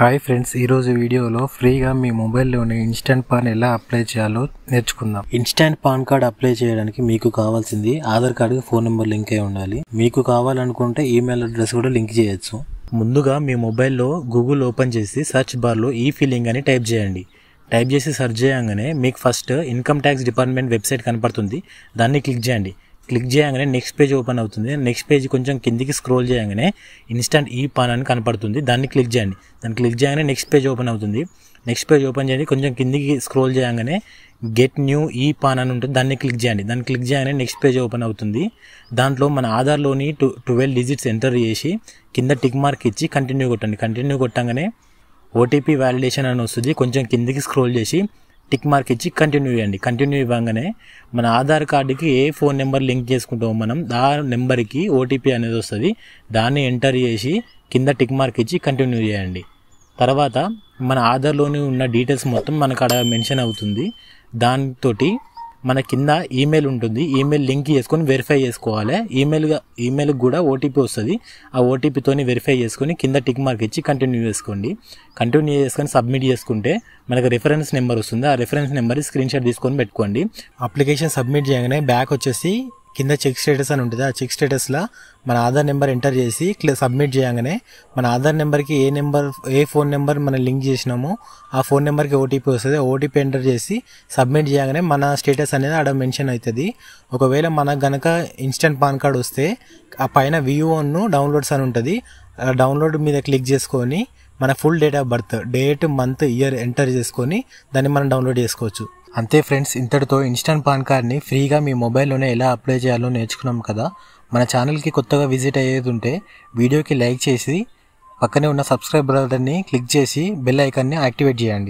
Hi friends, ఈరోజు వీడియోలో ఫ్రీగా మీ మొబైల్లోనే ఇన్స్టెంట్ పాన్ ఎలా అప్లై చేయాలో నేర్చుకుందాం. ఇన్స్టెంట్ పాన్ కార్డ్ అప్లై చేయడానికి మీకు కావాల్సింది ఆధార్ కార్డుకి ఫోన్ నెంబర్ లింక్ అయి ఉండాలి. మీకు కావాలనుకుంటే ఈమెయిల్ అడ్రస్ కూడా లింక్ చేయొచ్చు. ముందుగా మీ మొబైల్లో గూగుల్ ఓపెన్ చేసి సెర్చ్ బార్లో ఈ ఫీలింగ్ అని టైప్ చేయండి. టైప్ చేసి సెర్చ్ చేయగానే మీకు first income tax department website కనపడుతుంది. దాన్ని క్లిక్ చేయండి. క్లిక్ చేయగానే నెక్స్ట్ పేజ్ ఓపెన్ అవుతుంది. నెక్స్ట్ పేజ్ కొంచెం కిందికి స్క్రోల్ చేయగానే ఇన్స్టెంట్ ఈ పాన్ అని కనపడుతుంది. దాన్ని క్లిక్ చేయండి. దాన్ని క్లిక్ చేయగానే నెక్స్ట్ పేజ్ ఓపెన్ అవుతుంది. నెక్స్ట్ పేజ్ ఓపెన్ చేయండి. కొంచెం కిందికి స్క్రోల్ చేయగానే గెట్ న్యూ ఈ పాన్ అని ఉంటుంది. దాన్ని క్లిక్ చేయండి. దాన్ని క్లిక్ చేయగానే నెక్స్ట్ పేజ్ ఓపెన్ అవుతుంది. దాంట్లో మన ఆధార్లోని 12 డిజిట్స్ ఎంటర్ చేసి కింద టిక్ మార్క్ ఇచ్చి కంటిన్యూ కొట్టండి. కంటిన్యూ కొట్టగానే ఓటీపీ వ్యాలిడేషన్ అని వస్తుంది. కొంచెం కిందికి స్క్రోల్ చేసి టిక్ మార్క్ ఇచ్చి కంటిన్యూ చేయండి. కంటిన్యూ ఇవ్వగానే మన ఆధార్ కార్డుకి ఏ ఫోన్ నెంబర్ లింక్ చేసుకుంటామో మనం ఆ నెంబర్కి ఓటీపీ అనేది వస్తుంది. దాన్ని ఎంటర్ చేసి కింద టిక్ మార్క్ ఇచ్చి కంటిన్యూ చేయండి. తర్వాత మన ఆధార్లోని ఉన్న డీటెయిల్స్ మొత్తం మనకు అక్కడ మెన్షన్ అవుతుంది. దాంతో మన కింద ఈమెయిల్ ఉంటుంది. ఈమెయిల్ లింక్ చేసుకొని వెరిఫై చేసుకోవాలి. ఈమెయిల్కి కూడా ఓటీపీ వస్తుంది. ఆ ఓటీపీతోని వెరిఫై చేసుకొని కింద టిక్ మార్క్ ఇచ్చి కంటిన్యూ చేసుకోండి. కంటిన్యూ చేసుకొని సబ్మిట్ చేసుకుంటే మనకు రిఫరెన్స్ నెంబర్ వస్తుంది. ఆ రిఫరెన్స్ నెంబర్ స్క్రీన్ షాట్ తీసుకొని పెట్టుకోండి. అప్లికేషన్ సబ్మిట్ చేయగానే బ్యాక్ వచ్చేసి కింద చెక్ స్టేటస్ అని ఉంటుంది. ఆ చెక్ స్టేటస్లో మన ఆధార్ నెంబర్ ఎంటర్ చేసి సబ్మిట్ చేయగానే మన ఆధార్ నెంబర్కి ఏ ఫోన్ నెంబర్ మనం లింక్ చేసినామో ఆ ఫోన్ నెంబర్కి ఓటీపీ వస్తుంది. ఓటీపీ ఎంటర్ చేసి సబ్మిట్ చేయగానే మన స్టేటస్ అనేది ఆడ మెన్షన్ అవుతుంది. ఒకవేళ మనకు గనక ఇన్స్టెంట్ పాన్ కార్డ్ వస్తే ఆ పైన వ్యూ డౌన్లోడ్స్ అని ఉంటుంది. డౌన్లోడ్ మీద క్లిక్ చేసుకొని మన full date of birth, date, month, year enter చేసుకొని దాన్ని మనం డౌన్లోడ్ చేసుకోవచ్చు. అంతే ఫ్రెండ్స్, ఇంతటితో ఇన్స్టెంట్ పాన్ కార్డ్ని ఫ్రీగా మీ మొబైల్లోనే ఎలా అప్లై చేయాలో నేర్చుకున్నాం కదా. మన ఛానల్కి కొత్తగా విజిట్ అయ్యేది ఉంటే వీడియోకి లైక్ చేసి పక్కనే ఉన్న సబ్స్క్రైబ్ బటన్ని క్లిక్ చేసి బెల్ ఐకాన్ని యాక్టివేట్ చేయండి.